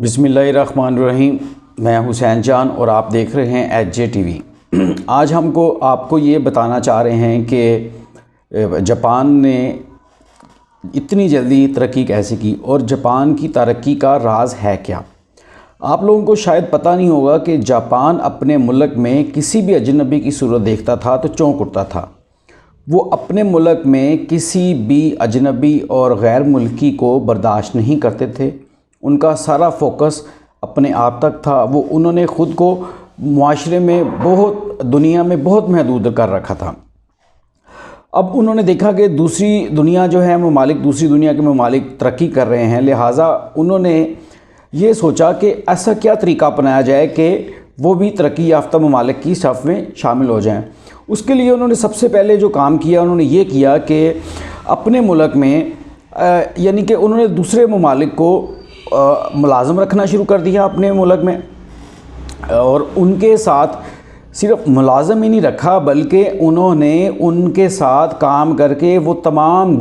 بسم اللہ الرحمن الرحیم۔ میں حسین جان اور آپ دیکھ رہے ہیں ایچ جے ٹی وی۔ آج آپ کو یہ بتانا چاہ رہے ہیں کہ جاپان نے اتنی جلدی ترقی کیسے کی اور جاپان کی ترقی کا راز ہے کیا۔ آپ لوگوں کو شاید پتہ نہیں ہوگا کہ جاپان اپنے ملک میں کسی بھی اجنبی کی صورت دیکھتا تھا تو چونک اٹھتا تھا۔ وہ اپنے ملک میں کسی بھی اجنبی اور غیر ملکی کو برداشت نہیں کرتے تھے۔ ان کا سارا فوکس اپنے آپ تک تھا۔ انہوں نے خود کو معاشرے میں دنیا میں بہت محدود کر رکھا تھا۔ اب انہوں نے دیکھا کہ دوسری دنیا دوسری دنیا کے ممالک ترقی کر رہے ہیں، لہٰذا انہوں نے یہ سوچا کہ ایسا کیا طریقہ اپنایا جائے کہ وہ بھی ترقی یافتہ ممالک کی صف میں شامل ہو جائیں۔ اس کے لیے انہوں نے سب سے پہلے جو کام کیا، انہوں نے یہ کیا کہ اپنے ملک میں یعنی کہ انہوں نے دوسرے ممالک کو ملازم رکھنا شروع کر دیا اپنے ملک میں، اور ان کے ساتھ صرف ملازم ہی نہیں رکھا بلکہ انہوں نے ان کے ساتھ کام کر کے وہ تمام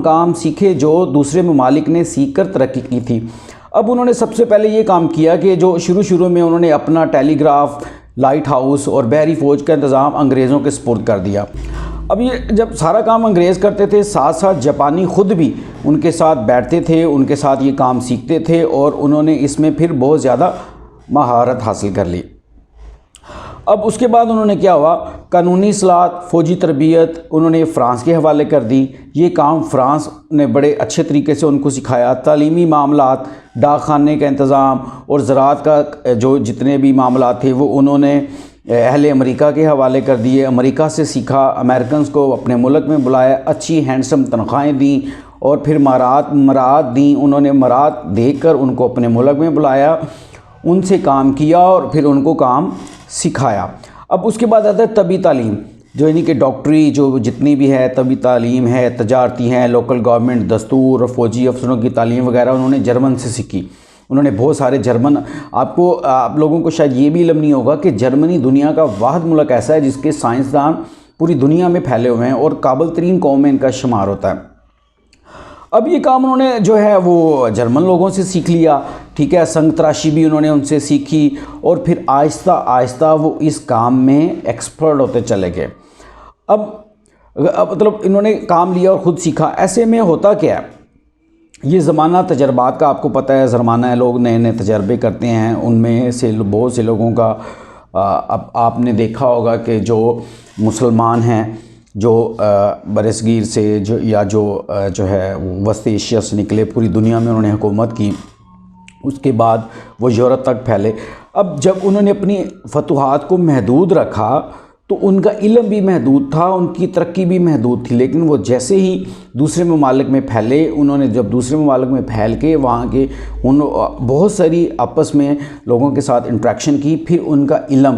کام سیکھے جو دوسرے ممالک نے سیکھ کر ترقی کی تھی۔ اب انہوں نے سب سے پہلے یہ کام کیا کہ جو شروع میں انہوں نے اپنا ٹیلی گراف، لائٹ ہاؤس اور بحری فوج کا انتظام انگریزوں کے سپرد کر دیا۔ اب یہ جب سارا کام انگریز کرتے تھے، ساتھ ساتھ جاپانی خود بھی ان کے ساتھ بیٹھتے تھے، ان کے ساتھ یہ کام سیکھتے تھے اور انہوں نے اس میں پھر بہت زیادہ مہارت حاصل کر لی۔ اب اس کے بعد انہوں نے کیا ہوا، قانونی اصلاحات، فوجی تربیت انہوں نے فرانس کے حوالے کر دی۔ یہ کام فرانس نے بڑے اچھے طریقے سے ان کو سکھایا۔ تعلیمی معاملات، ڈاک خانے کا انتظام اور زراعت کا جو جتنے بھی معاملات تھے وہ انہوں نے اہل امریکہ کے حوالے کر دیے۔ امریکہ سے سیکھا، امریکنز کو اپنے ملک میں بلایا، اچھی ہینڈسم تنخواہیں دیں اور پھر مراعات دیں۔ انہوں نے مراعات دے کر ان کو اپنے ملک میں بلایا، ان سے کام کیا اور پھر ان کو کام سکھایا۔ اب اس کے بعد آتا ہے طبی تعلیم، جو یعنی کہ ڈاکٹری جو جتنی بھی ہے، طبی تعلیم ہے، تجارتی ہیں، لوکل گورنمنٹ دستور اور فوجی افسروں کی تعلیم وغیرہ انہوں نے جرمن سے سیکھی۔ انہوں نے بہت سارے آپ لوگوں کو شاید یہ بھی علم نہیں ہوگا کہ جرمنی دنیا کا واحد ملک ایسا ہے جس کے سائنسدان پوری دنیا میں پھیلے ہوئے ہیں اور قابل ترین قوم میں ان کا شمار ہوتا ہے۔ اب یہ کام انہوں نے وہ جرمن لوگوں سے سیکھ لیا، ٹھیک ہے۔ سنگ تراشی بھی انہوں نے ان سے سیکھی اور پھر آہستہ آہستہ وہ اس کام میں ایکسپرٹ ہوتے چلے گئے۔ اب مطلب انہوں نے کام لیا اور خود سیکھا۔ ایسے میں ہوتا کیا ہے، یہ زمانہ تجربات کا آپ کو پتہ ہے، زمانہ ہے، لوگ نئے تجربے کرتے ہیں۔ ان میں سے بہت سے لوگوں کا اب آپ نے دیکھا ہوگا کہ جو مسلمان ہیں، جو برصغیر سے جو ہے وسط ایشیا سے نکلے، پوری دنیا میں انہوں نے حکومت کی، اس کے بعد وہ یورپ تک پھیلے۔ اب جب انہوں نے اپنی فتوحات کو محدود رکھا تو ان کا علم بھی محدود تھا، ان کی ترقی بھی محدود تھی، لیکن وہ جیسے ہی دوسرے ممالک میں پھیلے، انہوں نے جب دوسرے ممالک میں پھیل کے وہاں کے بہت ساری آپس میں لوگوں کے ساتھ انٹریکشن کی، پھر ان کا علم،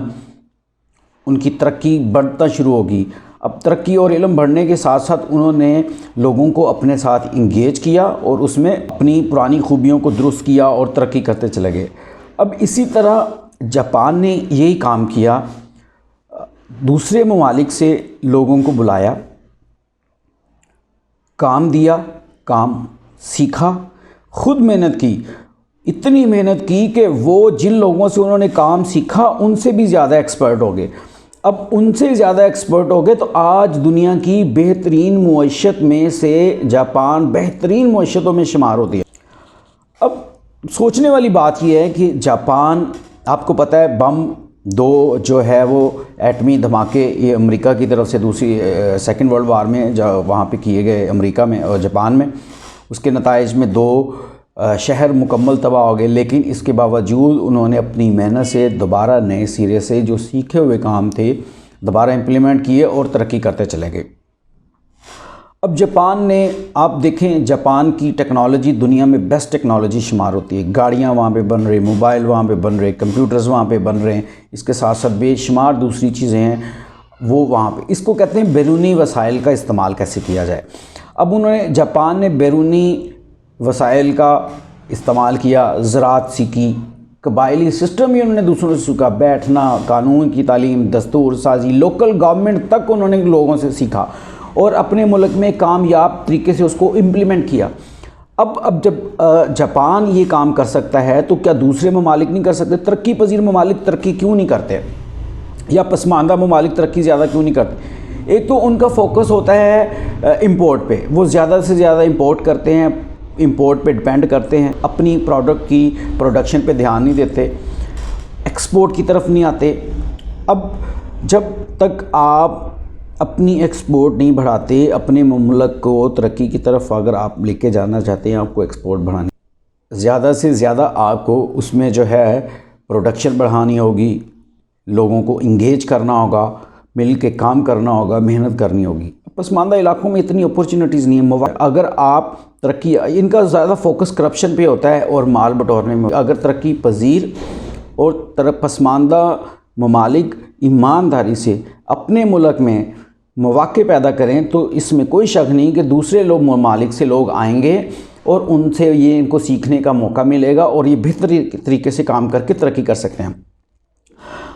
ان کی ترقی بڑھتا شروع ہوگی۔ اب ترقی اور علم بڑھنے کے ساتھ ساتھ انہوں نے لوگوں کو اپنے ساتھ انگیج کیا اور اس میں اپنی پرانی خوبیوں کو درست کیا اور ترقی کرتے چلے گئے۔ اب اسی طرح جاپان نے یہی کام کیا، دوسرے ممالک سے لوگوں کو بلایا، کام دیا، کام سیکھا، خود محنت کی، اتنی محنت کی کہ وہ جن لوگوں سے انہوں نے کام سیکھا ان سے بھی زیادہ ایکسپرٹ ہو گئے۔ اب ان سے زیادہ ایکسپرٹ ہو گئے تو آج دنیا کی بہترین معیشت میں سے جاپان بہترین معیشتوں میں شمار ہوتی ہے۔ اب سوچنے والی بات یہ ہے کہ جاپان، آپ کو پتہ ہے بم جو ہے وہ ایٹمی دھماکے یہ امریکہ کی طرف سے دوسری سیکنڈ ورلڈ وار میں وہاں پہ کیے گئے امریکہ میں اور جاپان میں، اس کے نتائج میں 2 شہر مکمل تباہ ہو گئے، لیکن اس کے باوجود انہوں نے اپنی محنت سے دوبارہ نئے سرے سے جو سیکھے ہوئے کام تھے دوبارہ امپلیمنٹ کیے اور ترقی کرتے چلے گئے۔ اب جاپان نے، آپ دیکھیں جاپان کی ٹیکنالوجی دنیا میں بیسٹ ٹیکنالوجی شمار ہوتی ہے۔ گاڑیاں وہاں پہ بن رہی، موبائل وہاں پہ بن رہے، کمپیوٹرز وہاں پہ بن رہے ہیں، اس کے ساتھ ساتھ بے شمار دوسری چیزیں ہیں وہ وہاں پہ۔ اس کو کہتے ہیں بیرونی وسائل کا استعمال کیسے کیا جائے۔ اب جاپان نے بیرونی وسائل کا استعمال کیا، زراعت سیکھی، قبائلی سسٹم ہی انہوں نے دوسروں سے سیکھا، بیٹھنا، قانون کی تعلیم، دستور سازی، لوکل گورنمنٹ تک انہوں نے لوگوں سے سیکھا اور اپنے ملک میں کامیاب طریقے سے اس کو امپلیمنٹ کیا۔ اب جب جاپان یہ کام کر سکتا ہے تو کیا دوسرے ممالک نہیں کر سکتے؟ ترقی پذیر ممالک ترقی کیوں نہیں کرتے، یا پسماندہ ممالک ترقی زیادہ کیوں نہیں کرتے؟ ایک تو ان کا فوکس ہوتا ہے امپورٹ پہ، وہ زیادہ سے زیادہ امپورٹ کرتے ہیں، امپورٹ پہ ڈپینڈ کرتے ہیں، اپنی پروڈکٹ کی پروڈکشن پہ دھیان نہیں دیتے، ایکسپورٹ کی طرف نہیں آتے۔ اب جب تک آپ اپنی ایکسپورٹ نہیں بڑھاتے، اپنے ملک کو ترقی کی طرف اگر آپ لے کے جانا چاہتے ہیں، آپ کو ایکسپورٹ بڑھانی، زیادہ سے زیادہ آپ کو اس میں جو ہے پروڈکشن بڑھانی ہوگی، لوگوں کو انگیج کرنا ہوگا، مل کے کام کرنا ہوگا، محنت کرنی ہوگی۔ پسماندہ علاقوں میں اتنی اپورچونیٹیز نہیں ہیں۔ اگر آپ ترقی، ان کا زیادہ فوکس کرپشن پہ ہوتا ہے اور مال بٹورنے میں۔ اگر ترقی پذیر اور پسماندہ ممالک ایمانداری سے اپنے ملک میں مواقع پیدا کریں تو اس میں کوئی شک نہیں کہ دوسرے ممالک سے لوگ آئیں گے اور ان سے یہ ان کو سیکھنے کا موقع ملے گا اور یہ بہتر طریقے سے کام کر کے ترقی کر سکتے ہیں۔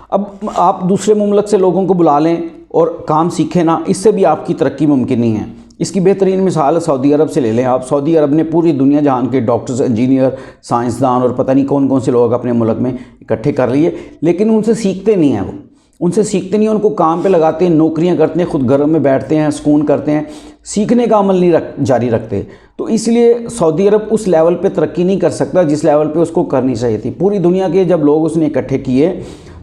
اب آپ دوسرے مملک سے لوگوں کو بلا لیں اور کام سیکھیں نا، اس سے بھی آپ کی ترقی ممکن نہیں ہے۔ اس کی بہترین مثال سعودی عرب سے لے لیں آپ۔ سعودی عرب نے پوری دنیا جہان کے ڈاکٹرز، انجینئر، سائنسدان اور پتہ نہیں کون کون سے لوگ اپنے ملک میں اکٹھے کر لیے، لیکن ان سے سیکھتے نہیں ہیں، وہ ان سے سیکھتے نہیں ہیں، ان کو کام پہ لگاتے ہیں، نوکریاں کرتے ہیں، خود گھروں میں بیٹھتے ہیں، سکون کرتے ہیں، سیکھنے کا عمل نہیں جاری رکھتے۔ تو اس لیے سعودی عرب اس لیول پہ ترقی نہیں کر سکتا جس لیول پہ اس کو کرنی چاہیے تھی۔ پوری دنیا کے جب لوگ اس نے اکٹھے کیے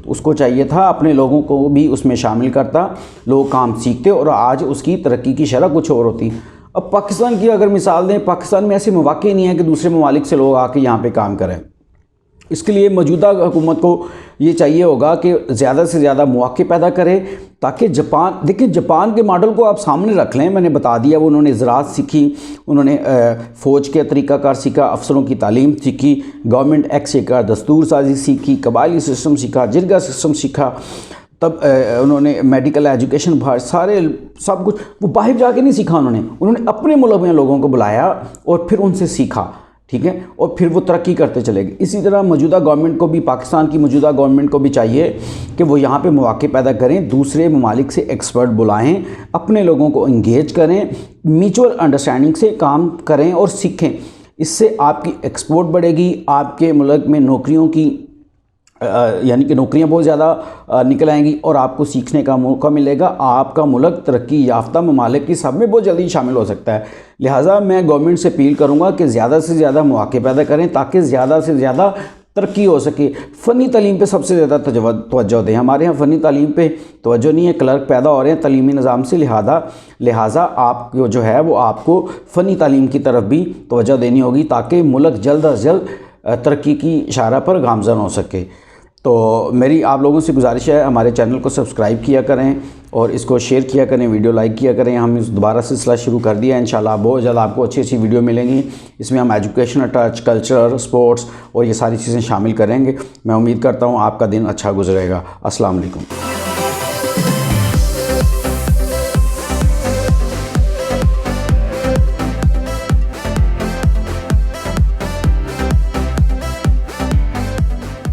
تو اس کو چاہیے تھا اپنے لوگوں کو بھی اس میں شامل کرتا، لوگ کام سیکھتے اور آج اس کی ترقی کی شرح کچھ اور ہوتی۔ اب پاکستان کی اگر مثال دیں، پاکستان میں ایسے مواقع نہیں ہے کہ دوسرے ممالک سے لوگ آ کے یہاں پہ کام کریں۔ اس کے لیے موجودہ حکومت کو یہ چاہیے ہوگا کہ زیادہ سے زیادہ مواقع پیدا کرے تاکہ دیکھیں جاپان کے ماڈل کو آپ سامنے رکھ لیں۔ میں نے بتا دیا، انہوں نے زراعت سیکھی، انہوں نے فوج کے طریقہ کار سیکھا، افسروں کی تعلیم سیکھی، گورنمنٹ ایکٹ سیکھا، دستور سازی سیکھی، قبائلی سسٹم سیکھا، جرگہ سسٹم سیکھا، تب انہوں نے میڈیکل ایجوکیشن سب کچھ وہ باہر جا کے نہیں سیکھا، انہوں نے اپنے ملک میں لوگوں کو بلایا اور پھر ان سے سیکھا، ٹھیک ہے، اور پھر وہ ترقی کرتے چلے گئے۔ اسی طرح موجودہ گورنمنٹ کو بھی، پاکستان کی موجودہ گورنمنٹ کو بھی چاہیے کہ وہ یہاں پہ مواقع پیدا کریں، دوسرے ممالک سے ایکسپرٹ بلائیں، اپنے لوگوں کو انگیج کریں، میوچول انڈرسٹینڈنگ سے کام کریں اور سیکھیں۔ اس سے آپ کی ایکسپورٹ بڑھے گی، آپ کے ملک میں نوکریوں کی یعنی کہ نوکریاں بہت زیادہ نکل آئیں گی اور آپ کو سیکھنے کا موقع ملے گا۔ آپ کا ملک ترقی یافتہ ممالک کی سب میں بہت جلدی شامل ہو سکتا ہے۔ لہٰذا میں گورنمنٹ سے اپیل کروں گا کہ زیادہ سے زیادہ مواقع پیدا کریں تاکہ زیادہ سے زیادہ ترقی ہو سکے۔ فنی تعلیم پہ سب سے زیادہ توجہ دیں۔ ہمارے ہاں فنی تعلیم پہ توجہ نہیں ہے، کلرک پیدا ہو رہے ہیں تعلیمی نظام سے، لہٰذا آپ کو جو ہے وہ آپ کو فنی تعلیم کی طرف بھی توجہ دینی ہوگی تاکہ ملک جلد از جلد ترقی کی اشارہ پر گامزن ہو سکے۔ تو میری آپ لوگوں سے گزارش ہے، ہمارے چینل کو سبسکرائب کیا کریں اور اس کو شیئر کیا کریں، ویڈیو لائک کیا کریں۔ ہم اس دوبارہ سلسلہ شروع کر دیا ہے، انشاءاللہ بہت جلد آپ کو اچھی اچھی ویڈیو ملیں گی۔ اس میں ہم ایجوکیشن ٹچ، کلچر، سپورٹس اور یہ ساری چیزیں شامل کریں گے۔ میں امید کرتا ہوں آپ کا دن اچھا گزرے گا۔ السلام علیکم۔